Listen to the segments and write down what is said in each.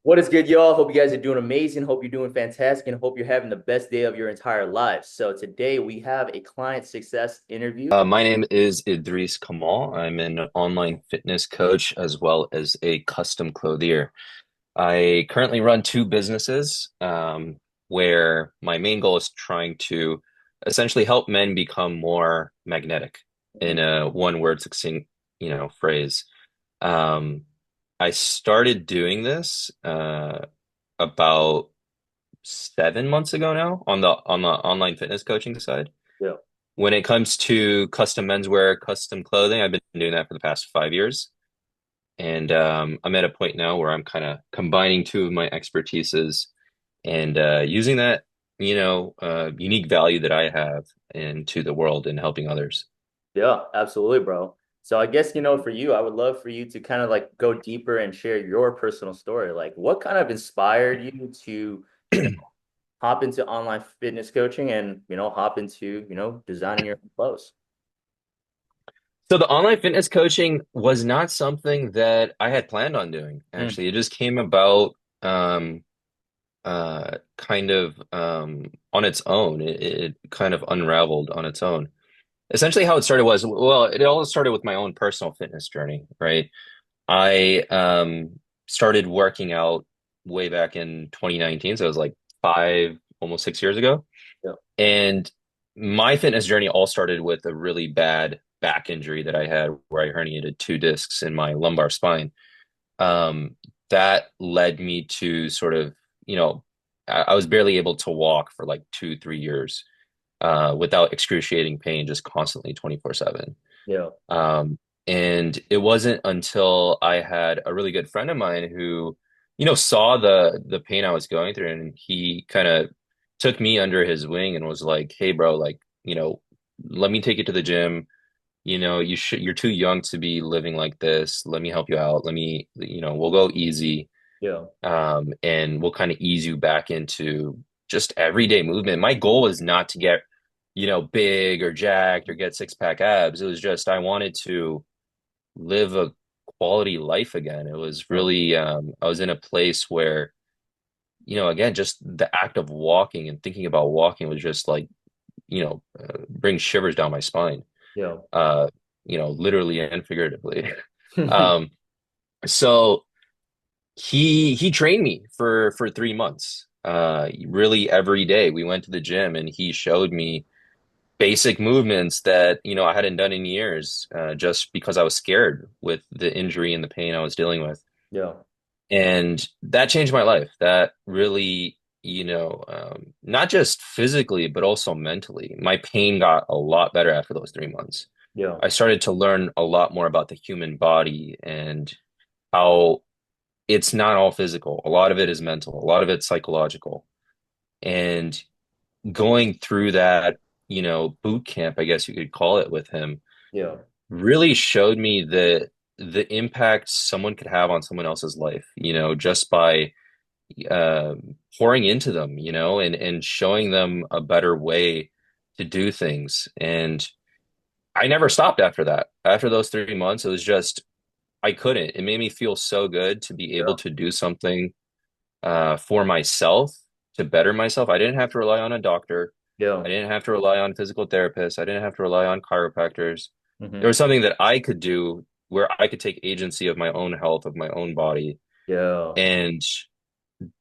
What is good, y'all? Hope you guys are doing amazing. Hope you're doing fantastic and hope you're having the best day of your entire life. So today we have a client success interview. My name is Idrees Kamal. I'm an online fitness coach as well as a custom clothier. I currently run two businesses, where my main goal is trying to essentially help men become more magnetic in a one word succinct, phrase. Um, I started doing this about 7 months ago now on the online fitness coaching side. Yeah. When it comes to custom menswear, custom clothing, I've been doing that for the past 5 years. And I'm at a point now where I'm kind of combining two of my expertises and using that, unique value that I have into the world and helping others. Yeah, absolutely, bro. So I guess, for you, I would love for you to kind of like go deeper and share your personal story. Like what kind of inspired you to, hop into online fitness coaching and, hop into, designing your own clothes? So the online fitness coaching was not something that I had planned on doing, Mm, actually. It just came about kind of on its own. It kind of unraveled on its own. Essentially, how it started was, well, it all started with my own personal fitness journey, right? I started working out way back in 2019, so it was like 5, almost 6 years ago. yeah. And my fitness journey all started with a really bad back injury that I had where I herniated two discs in my lumbar spine. Um, that led me to sort of, I was barely able to walk for like 2, 3 years without excruciating pain, just constantly 24/7. Yeah. And it wasn't until I had a really good friend of mine who, saw the pain I was going through, and he kind of took me under his wing and was like, "Hey, bro, like, let me take you to the gym. You're too young to be living like this. Let me help you out. We'll go easy, Yeah. and we'll kind of ease you back into just everyday movement." My goal was not to get, big or jacked or get six pack abs. It was just I wanted to live a quality life again. It was Yeah. really, I was in a place where, again, just the act of walking and thinking about walking was just like, bring shivers down my spine, Yeah. uh, literally and figuratively. Um, so he trained me for 3 months. Really every day we went to the gym and he showed me basic movements that I hadn't done in years, just because I was scared with the injury and the pain I was dealing with. Yeah. And that changed my life. That really, not just physically, but also mentally. My pain got a lot better after those 3 months. Yeah. I started to learn a lot more about the human body and how it's not all physical. A lot of it is mental, a lot of it's psychological. And going through that, boot camp, I guess you could call it, with him, Yeah. really showed me the impact someone could have on someone else's life, just by uh, pouring into them, and showing them a better way to do things. And I never stopped after that. After those 3 months, it was just I couldn't. It made me feel so good to be able Yeah. to do something for myself to better myself. I didn't have to rely on a doctor. Yeah. I didn't have to rely on physical therapists. I didn't have to rely on chiropractors. There Hmm. was something that I could do where I could take agency of my own health, of my own body. Yeah. And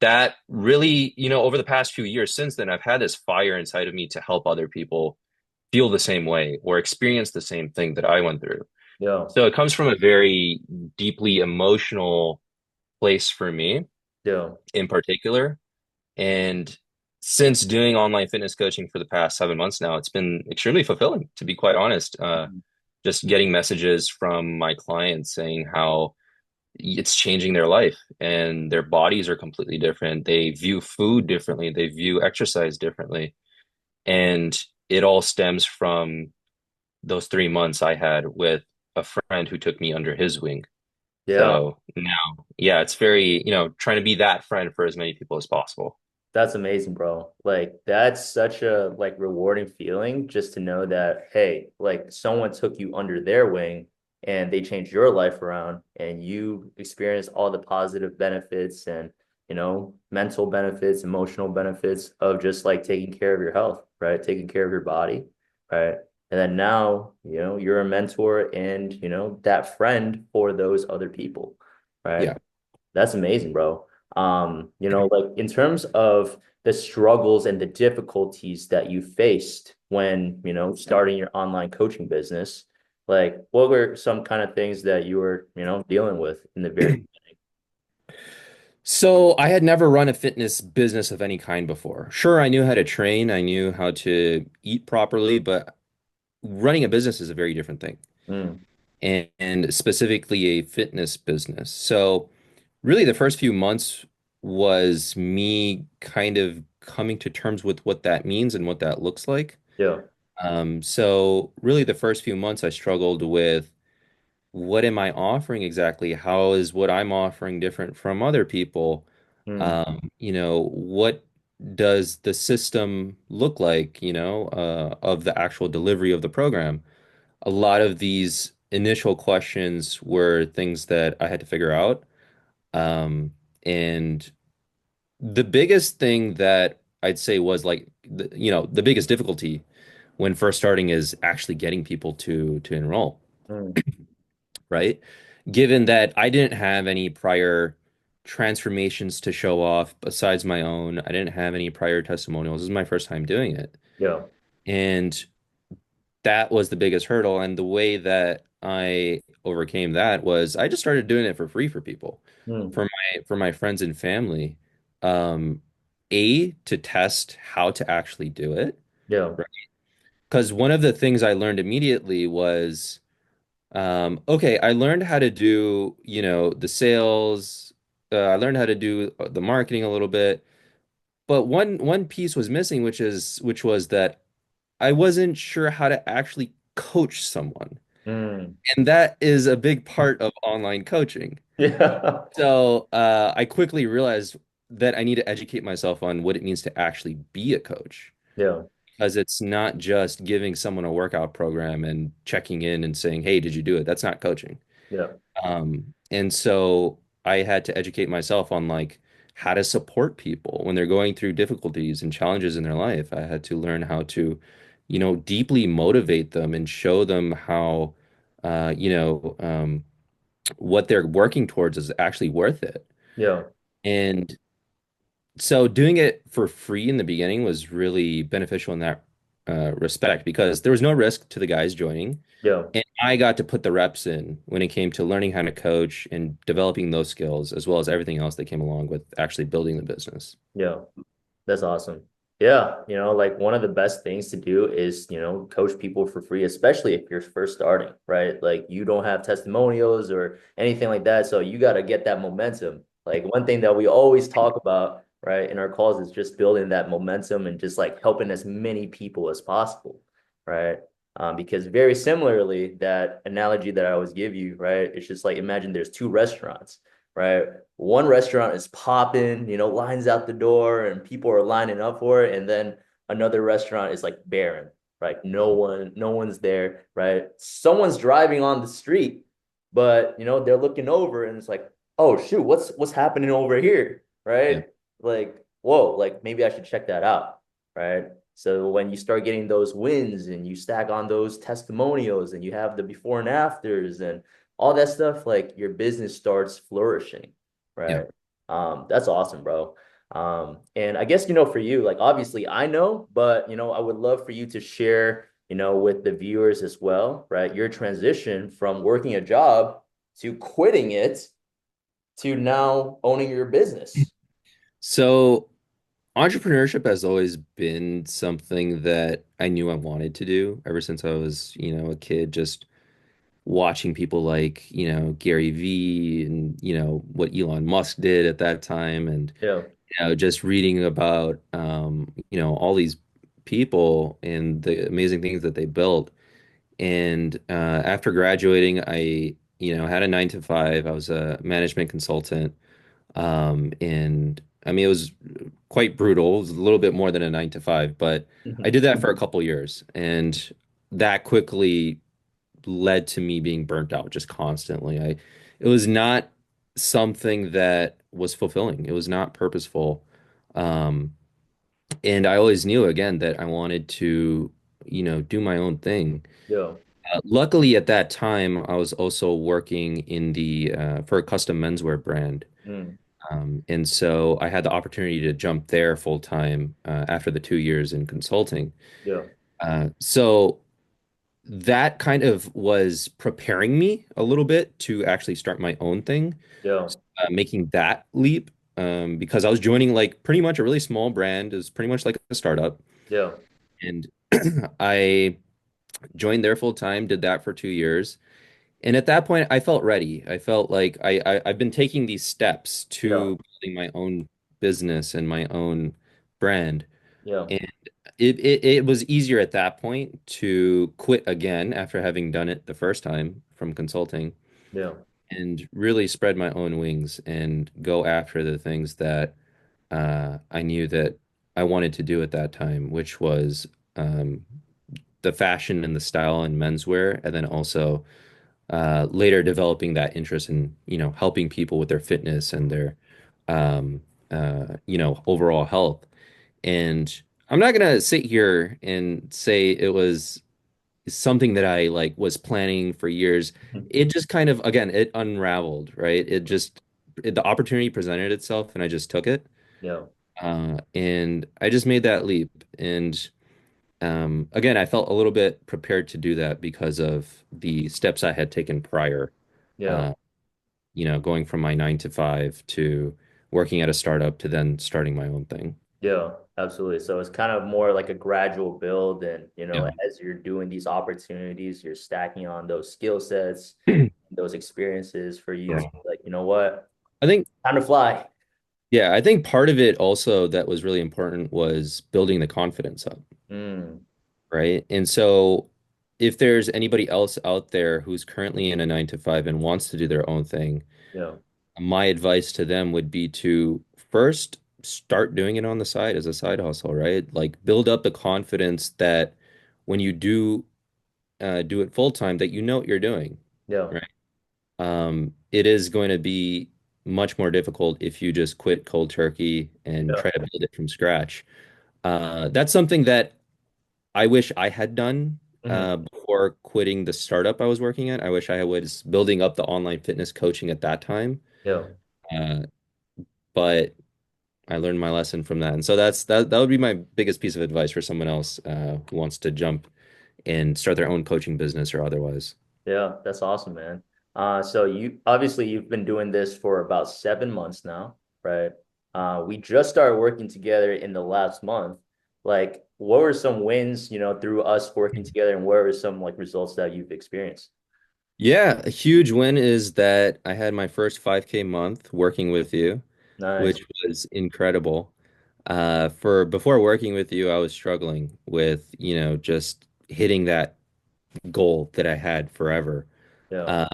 that really, over the past few years since then, I've had this fire inside of me to help other people feel the same way or experience the same thing that I went through. Yeah. So it comes from a very deeply emotional place for me Yeah. in particular. And since doing online fitness coaching for the past 7 months now, it's been extremely fulfilling, to be quite honest. Just getting messages from my clients saying how it's changing their life and their bodies are completely different. They view food differently, they view exercise differently. And it all stems from those 3 months I had with a friend who took me under his wing. Yeah. So now, yeah, it's very, trying to be that friend for as many people as possible. That's amazing, bro. Like that's such a like rewarding feeling just to know that, hey, like someone took you under their wing and they changed your life around and you experienced all the positive benefits and mental benefits, emotional benefits of just like taking care of your health, right? Taking care of your body, right? And then now, you're a mentor and, that friend for those other people, right? Yeah. That's amazing, bro. Like in terms of the struggles and the difficulties that you faced when, starting your online coaching business, like what were some kind of things that you were, dealing with in the very So I had never run a fitness business of any kind before. Sure, I knew how to train, I knew how to eat properly, but running a business is a very different thing, beginning? and specifically a fitness business. So really the first few months was me kind of coming to terms with what that means and what that looks like. Yeah. So really the first few months I struggled with what am I offering exactly? How is what I'm offering different from other people? Mm, What does the system look like, of the actual delivery of the program? A lot of these initial questions were things that I had to figure out. And the biggest thing that I'd say was like, the biggest difficulty when first starting is actually getting people to enroll, mm, right? Given that I didn't have any prior transformations to show off besides my own, I didn't have any prior testimonials. This is my first time doing it. yeah. And that was the biggest hurdle. And the way that I overcame that was I just started doing it for free for people, Mm, for my friends and family. Um, to test how to actually do it. yeah. Because one of the things I learned immediately was, okay, I learned how to do, the sales. I learned how to do the marketing a little bit, but one piece was missing, which was that I wasn't sure how to actually coach someone. Mm, And that is a big part of online coaching. yeah. So I quickly realized that I need to educate myself on what it means to actually be a coach. Yeah. Because it's not just giving someone a workout program and checking in and saying, "Hey, did you do it?" That's not coaching. Yeah. And so I had to educate myself on like how to support people when they're going through difficulties and challenges in their life. I had to learn how to, deeply motivate them and show them how, what they're working towards is actually worth it. Yeah. And so doing it for free in the beginning was really beneficial in that respect because there was no risk to the guys joining. Yeah. And I got to put the reps in when it came to learning how to coach and developing those skills, as well as everything else that came along with actually building the business. Yeah. That's awesome. Yeah, like one of the best things to do is, coach people for free, especially if you're first starting, right? Like you don't have testimonials or anything like that. So you got to get that momentum. Like one thing that we always talk about, right, in our calls is just building that momentum and just like helping as many people as possible, right? Because very similarly, that analogy that I always give you, right? It's just like imagine there's two restaurants, right? One restaurant is popping, lines out the door and people are lining up for it. And then another restaurant is like barren, right? No one's there, right? Someone's driving on the street, but they're looking over and it's like, oh shoot, what's happening over here? Yeah. Right? Like, whoa, like maybe I should check that out, right? So when you start getting those wins and you stack on those testimonials and you have the before and afters and all that stuff, like your business starts flourishing, Yeah. right? That's awesome, bro. And I guess, for you, like obviously I know, but I would love for you to share, with the viewers as well, right? Your transition from working a job to quitting it to now owning your business. So entrepreneurship has always been something that I knew I wanted to do ever since I was, a kid, just watching people like, Gary Vee and, what Elon Musk did at that time. And, Yeah. just reading about, all these people and the amazing things that they built. And after graduating, I, had a 9 to 5. I was a management consultant. And I mean, it was quite brutal. It was a little bit more than a 9 to 5, but I did that for a couple years. And that quickly led to me being burnt out just constantly. It was not something that was fulfilling. It was not purposeful. Um, and I always knew again that I wanted to, do my own thing. Yeah. Luckily, at that time, I was also working in the for a custom menswear brand. Mm. And so I had the opportunity to jump there full time after the 2 years in consulting. Yeah. So that kind of was preparing me a little bit to actually start my own thing, Yeah. making that leap because I was joining like pretty much a really small brand, is pretty much like a startup. Yeah. And I joined there full time, did that for 2 years. And at that point, I felt ready. I felt like I've been taking these steps Yeah. to building my own business and my own brand. Yeah. And it was easier at that point to quit again after having done it the first time from consulting Yeah. and really spread my own wings and go after the things that I knew that I wanted to do at that time, which was um, the fashion and the style and menswear, and then also later developing that interest in, helping people with their fitness and their, overall health. And I'm not gonna sit here and say it was something that I like was planning for years. It just kind of, again, it unraveled, right? The opportunity presented itself and I just took it. Yeah. And I just made that leap. And again, I felt a little bit prepared to do that because of the steps I had taken prior. Yeah. Uh, going from my 9 to 5 to working at a startup to then starting my own thing. Yeah, absolutely. So it's kind of more like a gradual build, and Yeah. as you're doing these opportunities, you're stacking on those skill sets, those experiences for you to Yeah. like, what, I think, time to fly. yeah, I think part of it also that was really important was building the confidence up, Mm, right? And so if there's anybody else out there who's currently in a 9 to 5 and wants to do their own thing, yeah, my advice to them would be to first start doing it on the side as a side hustle, right? Like build up the confidence that when you do it full time, that you know what you're doing, yeah, right? It is going to be much more difficult if you just quit cold turkey and yeah. try to build it from scratch. That's something that I wish I had done Hmm. before quitting the startup I was working at. I wish I was building up the online fitness coaching at that time. Yeah. Uh, but I learned my lesson from that. And so that would be my biggest piece of advice for someone else who wants to jump and start their own coaching business or otherwise. Yeah, that's awesome, man. So you've been doing this for about 7 months now, right? We just started working together in the last month. Like, what were some wins, through us working together, and what were some like results that you've experienced? Yeah, a huge win is that I had my first 5K month working with you, Nice. which was incredible. For before working with you, I was struggling with, just hitting that goal that I had forever. Yeah. Uh,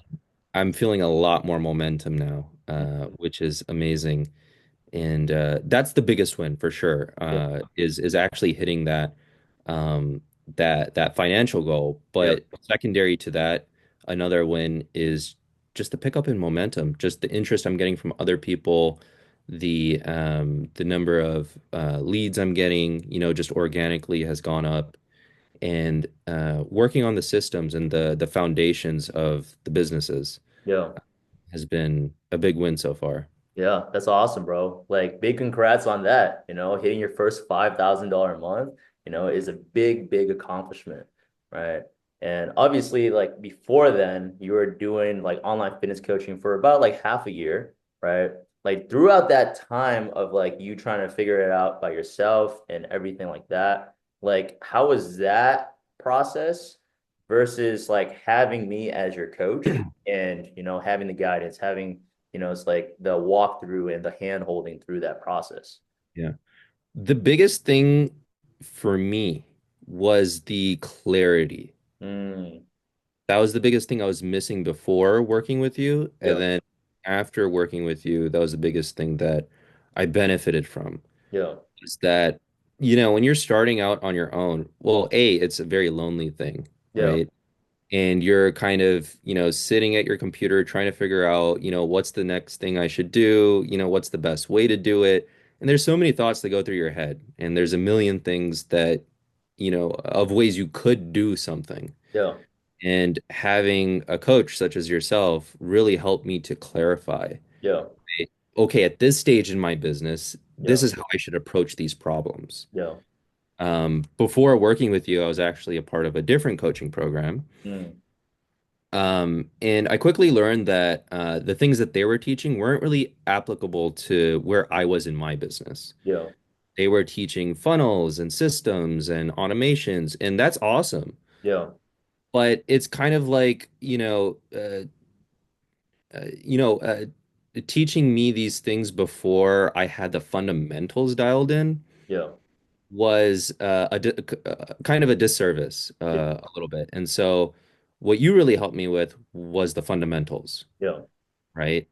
I'm feeling a lot more momentum now, which is amazing. And that's the biggest win for sure, Yeah. is actually hitting that financial goal. Yeah. But secondary to that, another win is just the pickup in momentum, just the interest I'm getting from other people, the number of leads I'm getting, just organically has gone up. And working on the systems and the foundations of the businesses Yeah. has been a big win so far. Yeah, that's awesome, bro. Like, big congrats on that. Hitting your first $5,000 a month, is a big, big accomplishment, right? And obviously, like before then, you were doing like online fitness coaching for about like half a year, right? Like throughout that time of like you trying to figure it out by yourself and everything like that, like how was that process versus like having me as your coach and having the guidance, having it's like the walkthrough and the hand holding through that process. Yeah. The biggest thing for me was the clarity. Mm, That was the biggest thing I was missing before working with you. And yeah, then after working with you, that was the biggest thing that I benefited from. yeah, Is that, when you're starting out on your own, well, A, it's a very lonely thing, yeah, right? and you're kind of, sitting at your computer trying to figure out, what's the next thing I should do, what's the best way to do it. And there's so many thoughts that go through your head, and there's a million things that, of ways you could do something. Yeah. And having a coach such as yourself really helped me to clarify, Yeah. okay, at this stage in my business, Yeah. this is how I should approach these problems. Yeah. Before working with you, I was actually a part of a different coaching program. Mm. And I quickly learned that the things that they were teaching weren't really applicable to where I was in my business. Yeah. They were teaching funnels and systems and automations, and that's awesome. Yeah. But it's kind of like, you know, teaching me these things before I had the fundamentals dialed in Yeah. was kind of a disservice Yeah. a little bit. And so, what you really helped me with was the fundamentals, Yeah. right?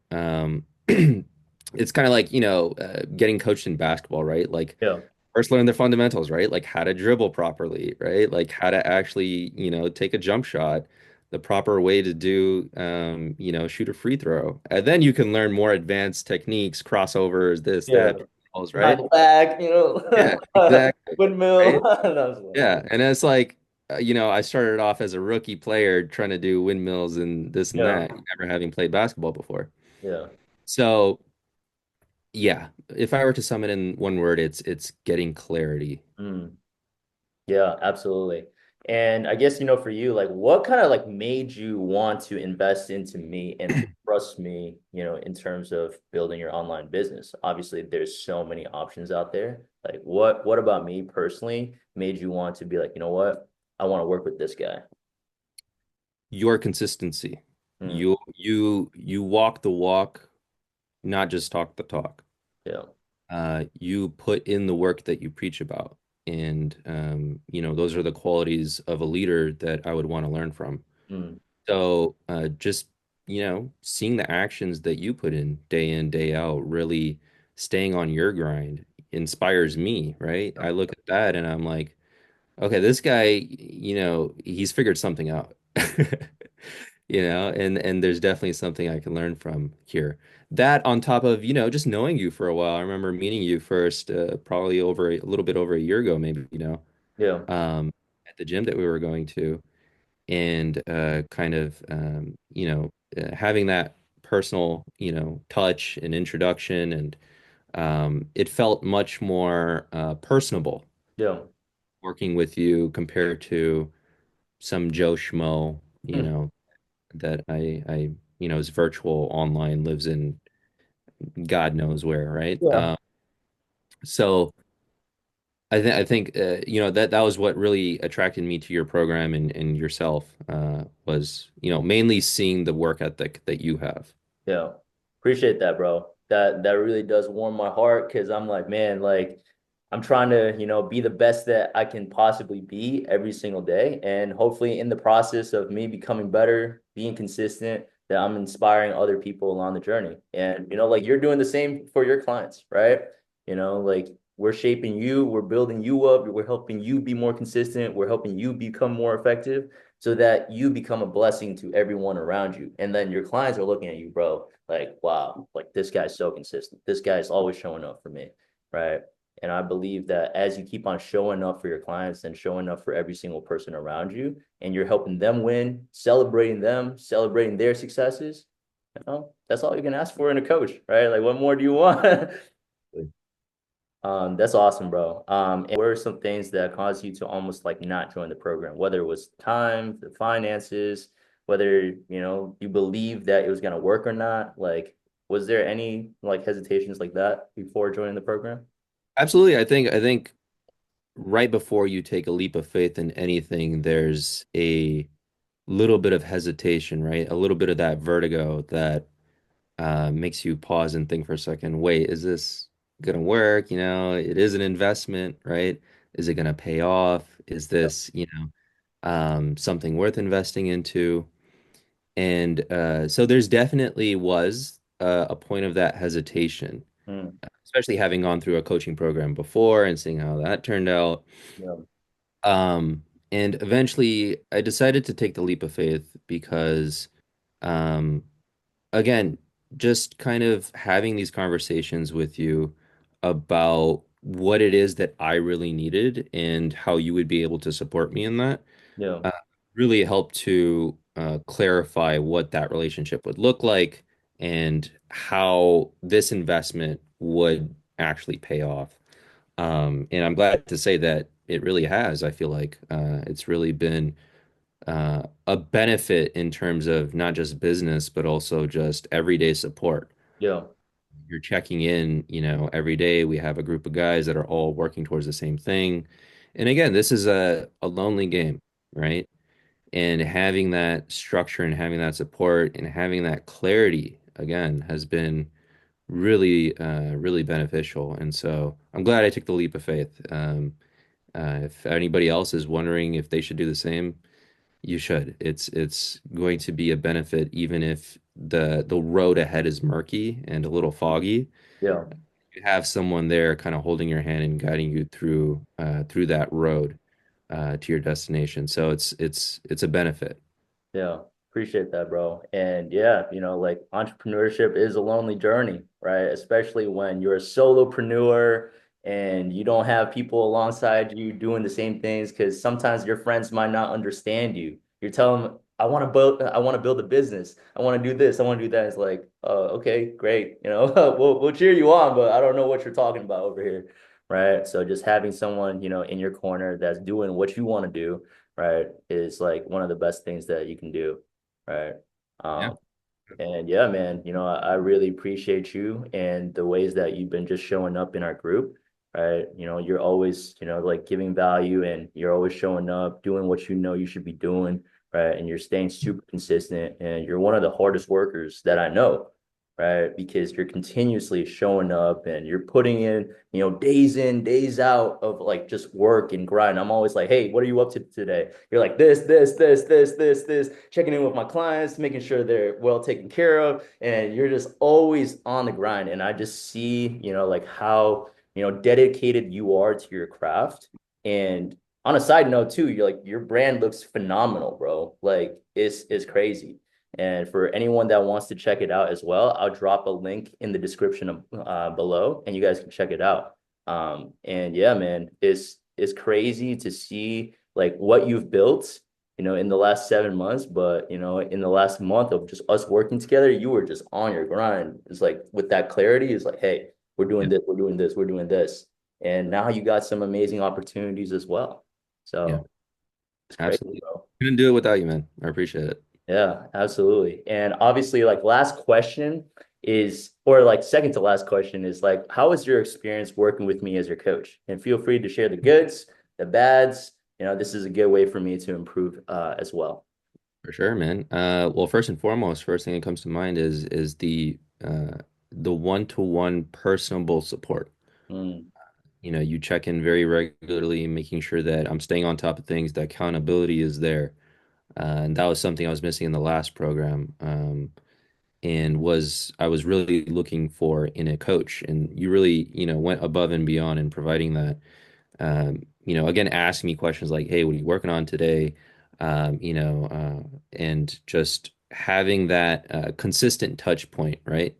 It's kind of like, getting coached in basketball, right? Like Yeah. first learn the fundamentals, right? Like how to dribble properly, right? Like how to actually, take a jump shot, the proper way to do, shoot a free throw. And then you can learn more advanced techniques, crossovers, this, Yeah. that, Behind right? the back, Yeah, exactly. windmill. Right? That was funny. Yeah. And it's like, I started off as a rookie player trying to do windmills and this and Yeah. that, never having played basketball before. Yeah. So, yeah, if I were to sum it in one word, it's getting clarity. Mm. Yeah, absolutely. And I guess, for you, like what kind of like made you want to invest into me and to trust me, in terms of building your online business? Obviously, there's so many options out there. Like what about me personally made you want to be like, you know what? I want to work with this guy. Your consistency. Mm. You walk the walk, not just talk the talk. Yeah. You put in the work that you preach about. And those are the qualities of a leader that I would want to learn from. Mm. So just, seeing the actions that you put in, day out, really staying on your grind inspires me, right? I look at that and I'm like, okay, this guy, he's figured something out. And there's definitely something I can learn from here. That on top of, just knowing you for a while. I remember meeting you first, probably a little bit over a year ago, maybe, Yeah. at the gym that we were going to, and kind of, having that personal, touch and introduction, and it felt much more personable Yeah. working with you compared to some Joe Schmo, Mm. that is virtual online, lives in God knows where, right? Yeah. So I think that was what really attracted me to your program and yourself, was mainly seeing the work ethic that you have. Yeah. Appreciate that, bro. That really does warm my heart because I'm like, man, like I'm trying to, be the best that I can possibly be every single day. And hopefully in the process of me becoming better, being consistent, that I'm inspiring other people along the journey. And, like you're doing the same for your clients, right? Like we're shaping you, we're building you up, we're helping you be more consistent, we're helping you become more effective so that you become a blessing to everyone around you. And then your clients are looking at you, bro, like, wow, like this guy's so consistent. This guy's always showing up for me, right? And I believe that as you keep on showing up for your clients and showing up for every single person around you, and you're helping them, celebrating their successes, that's all you can ask for in a coach, right? Like, what more do you want? That's awesome, bro. And what are some things that caused you to almost like not join the program, whether it was time, the finances, whether, you believe that it was gonna work or not? Like, was there any like hesitations like that before joining the program? Absolutely. I think right before you take a leap of faith in anything, there's a little bit of hesitation, right? A little bit of that vertigo that makes you pause and think for a second. Wait, is this gonna work? It is an investment, right? Is it gonna pay off? Is this, something worth investing into? And so there's definitely was a point of that hesitation, Mm, especially having gone through a coaching program before and seeing how that turned out. yeah, Um, And eventually I decided to take the leap of faith because, um, again, just kind of having these conversations with you about what it is that I really needed and how you would be able to support me in that Yeah, uh, really helped to clarify what that relationship would look like and how this investment would actually pay off. And I'm glad to say that it really has. I feel like it's really been a benefit in terms of not just business, but also just everyday support. yeah, You're checking in, every day. We have a group of guys that are all working towards the same thing. And again, this is a lonely game, right? And having that structure and having that support and having that clarity again has been really, really beneficial. And so I'm glad I took the leap of faith. If anybody else is wondering if they should do the same, you should. It's going to be a benefit even if the road ahead is murky and a little foggy. yeah. You have someone there kind of holding your hand and guiding you through that road to your destination. So it's a benefit. Yeah, appreciate that, bro. And yeah, like entrepreneurship is a lonely journey, right? Especially when you're a solopreneur and you don't have people alongside you doing the same things, because sometimes your friends might not understand you. You're telling them, I want to build a business. I want to do this. I want to do that. It's like, okay, great. We'll cheer you on, but I don't know what you're talking about over here, right? So just having someone, in your corner that's doing what you want to do, right, is like one of the best things that you can do, right? Yeah. Um, and yeah, man, I really appreciate you and the ways that you've been just showing up in our group, right? You're always, like giving value and you're always showing up, doing what you know you should be doing, right? And you're staying super consistent and you're one of the hardest workers that I know, right? Because you're continuously showing up and you're putting in, days in, days out of like just work and grind. I'm always like, hey, what are you up to today? You're like this, checking in with my clients, making sure they're well taken care of. And you're just always on the grind. And I just see, like how, dedicated you are to your craft. And on a side note too, you're like your brand looks phenomenal, bro. Like it's crazy. And for anyone that wants to check it out as well, I'll drop a link in the description of, below, and you guys can check it out. And yeah, man, it's crazy to see like what you've built, in the last 7 months. But in the last month of just us working together, you were just on your grind. It's like with that clarity, it's like, hey, we're doing Yeah. this, we're doing this, we're doing this, and now you got some amazing opportunities as well. Yeah. So it's crazy, Absolutely. bro. Couldn't do it without you, man. I appreciate it. Yeah, absolutely. And obviously, like last question is, or like second to last question is like, how was your experience working with me as your coach? And feel free to share the goods, the bads. This is a good way for me to improve as well. For sure, man. Well, first and foremost, first thing that comes to mind is the one-to-one personable support. Mm, You check in very regularly, making sure that I'm staying on top of things, that accountability is there. And that was something I was missing in the last program. And I was really looking for in a coach. And you really, went above and beyond in providing that. Again, ask me questions like, "Hey, what are you working on today?" And just having that consistent touch point, right?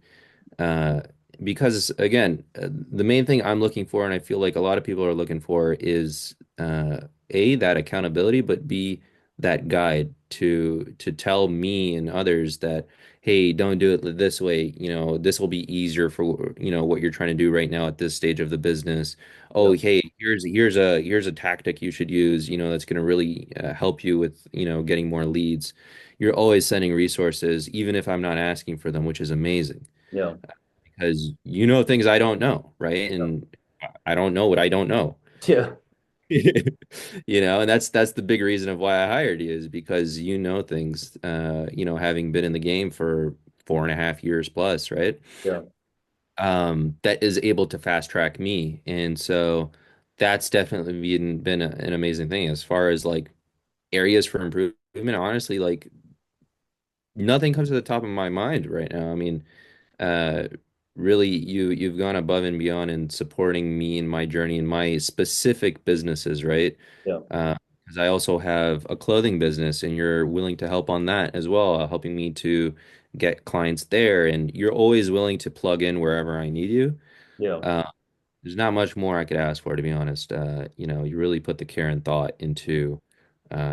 Uh, because again, the main thing I'm looking for, and I feel like a lot of people are looking for, is A, that accountability, but B, that guide to tell me and others that, hey, don't do it this way. This will be easier for, what you're trying to do right now at this stage of the business. Oh, yeah, hey, here's a tactic you should use, that's going to really help you with, getting more leads. You're always sending resources, even if I'm not asking for them, which is amazing yeah, because you know things I don't know, right? And I don't know what I don't know. yeah, And that's the big reason of why I hired you is because you know things, having been in the game for 4.5 years plus, right? yeah, That is able to fast track me. And so that's definitely been an amazing thing as far as like areas for improvement. Honestly, like nothing comes to the top of my mind right now. I mean, uh, really you've gone above and beyond in supporting me in my journey in my specific businesses, right? yeah, Because because I also have a clothing business and you're willing to help on that as well, helping me to get clients there. And you're always willing to plug in wherever I need you. Yeah. Uh, there's not much more I could ask for, to be honest. You really put the care and thought into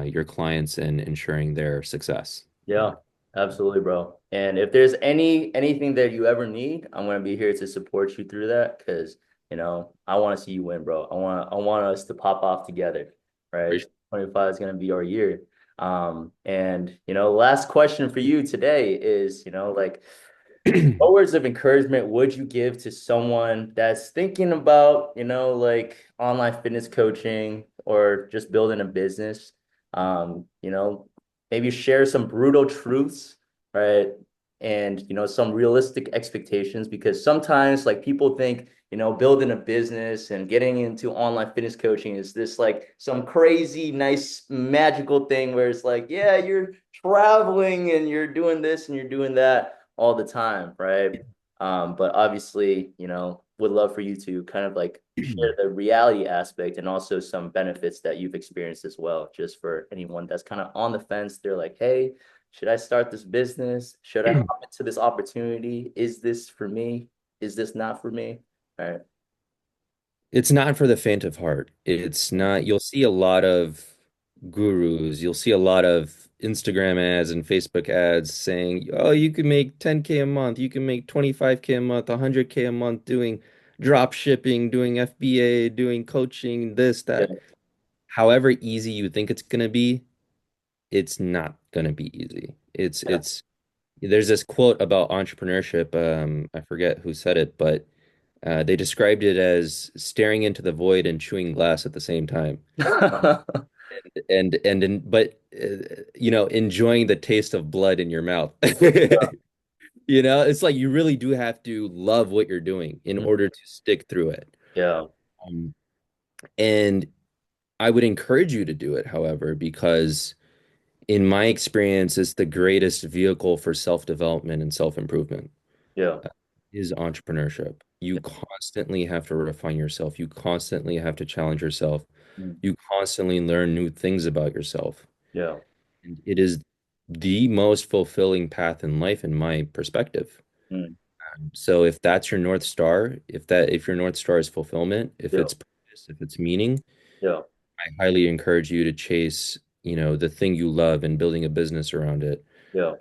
your clients and ensuring their success. Yeah, absolutely, bro. And if there's anything that you ever need, I'm gonna be here to support you through that because I want to see you win, bro. I want us to pop off together, right? Appreciate 25 is gonna be our year. And last question for you today is, like it. what words of encouragement would you give to someone that's thinking about, like online fitness coaching or just building a business? Maybe share some brutal truths, right? And, some realistic expectations because sometimes like people think, building a business and getting into online fitness coaching is this like some crazy, nice, magical thing where it's like, yeah, you're traveling and you're doing this and you're doing that all the time, right? But obviously, would love for you to kind of like share the reality aspect and also some benefits that you've experienced as well, just for anyone that's kind of on the fence. They're like, hey, should I start this business? Should I hop into this opportunity? Is this for me? Is this not for me? All right. It's not for the faint of heart. It's not, you'll see a lot of gurus, you'll see a lot of Instagram ads and Facebook ads saying, oh, you can make 10K a month, you can make 25K a month, 100K a month doing drop shipping, doing FBA, doing coaching, this, Yeah. that. However easy you think it's going to be, it's not going to be easy. Yeah. There's this quote about entrepreneurship. I forget who said it, but they described it as staring into the void and chewing glass at the same time. Enjoying the taste of blood in your mouth. It's like you really do have to love what you're doing in order to stick through it. Yeah. Um, and I would encourage you to do it, however, because in my experience, it's the greatest vehicle for self-development and self-improvement Yeah. is entrepreneurship. You constantly have to refine yourself. You constantly have to challenge yourself. Mm. You constantly learn new things about yourself. Yeah. And it is the most fulfilling path in life, in my perspective. Mm. So if that's your North Star, if your North Star is fulfillment, if Yeah. it's purpose, if it's meaning, Yeah. I highly encourage you to chase, the thing you love and building a business around it. Yeah.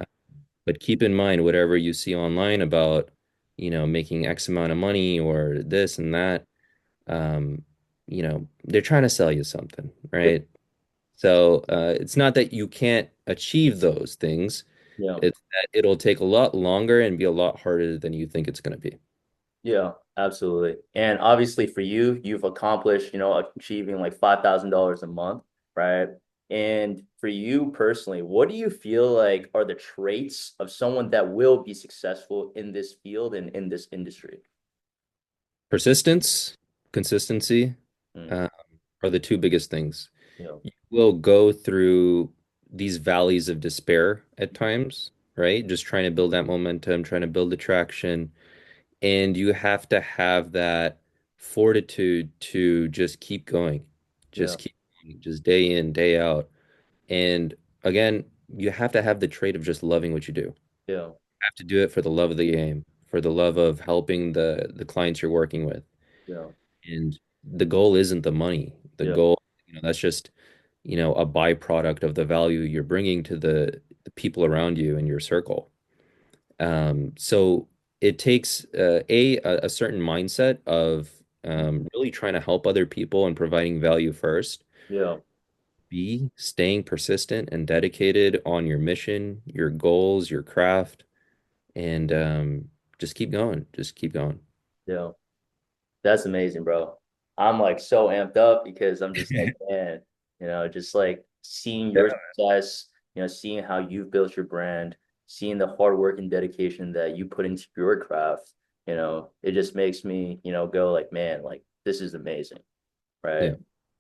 But keep in mind, whatever you see online about, making X amount of money or this and that, um, they're trying to sell you something, Yeah. right? So it's not that you can't achieve those things. Yeah. It's that it'll take a lot longer and be a lot harder than you think it's going to be. Yeah, absolutely. And obviously for you, you've accomplished, achieving like $5,000 a month, right? And for you personally, what do you feel like are the traits of someone that will be successful in this field and in this industry? Persistence, consistency, Mm. uh, are the two biggest things. Yeah. You will go through these valleys of despair at times, right? Just trying to build that momentum, trying to build the traction. And you have to have that fortitude to just keep going, Yeah. just keep going, just day in, day out. And again, you have to have the trait of just loving what you do. You Yeah. have to do it for the love of the game, for the love of helping the clients you're working with. Yeah. And the goal isn't the money. The Yeah. goal, that's just, a byproduct of the value you're bringing to the people around you in your circle. So it takes a certain mindset of really trying to help other people and providing value first. Yeah. B, staying persistent and dedicated on your mission, your goals, your craft, and just keep going. Just keep going. Yeah. That's amazing, bro. I'm like so amped up because I'm just like, man, just like seeing Yeah. your success, seeing how you've built your brand, seeing the hard work and dedication that you put into your craft, it just makes me, go like, man, like this is amazing, right?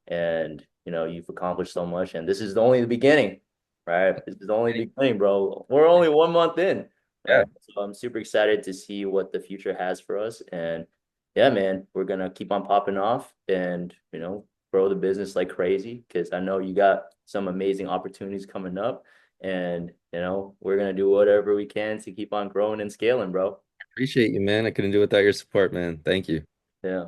Yeah. And, you've accomplished so much, and this is only the beginning, right? This is only the beginning, bro. We're only 1 month in, Yeah. right? So I'm super excited to see what the future has for us. And yeah, man, we're gonna keep on popping off and, grow the business like crazy because I know you got some amazing opportunities coming up. And, we're going to do whatever we can to keep on growing and scaling, bro. Appreciate you, man. I couldn't do it without your support, man. Thank you. Yeah.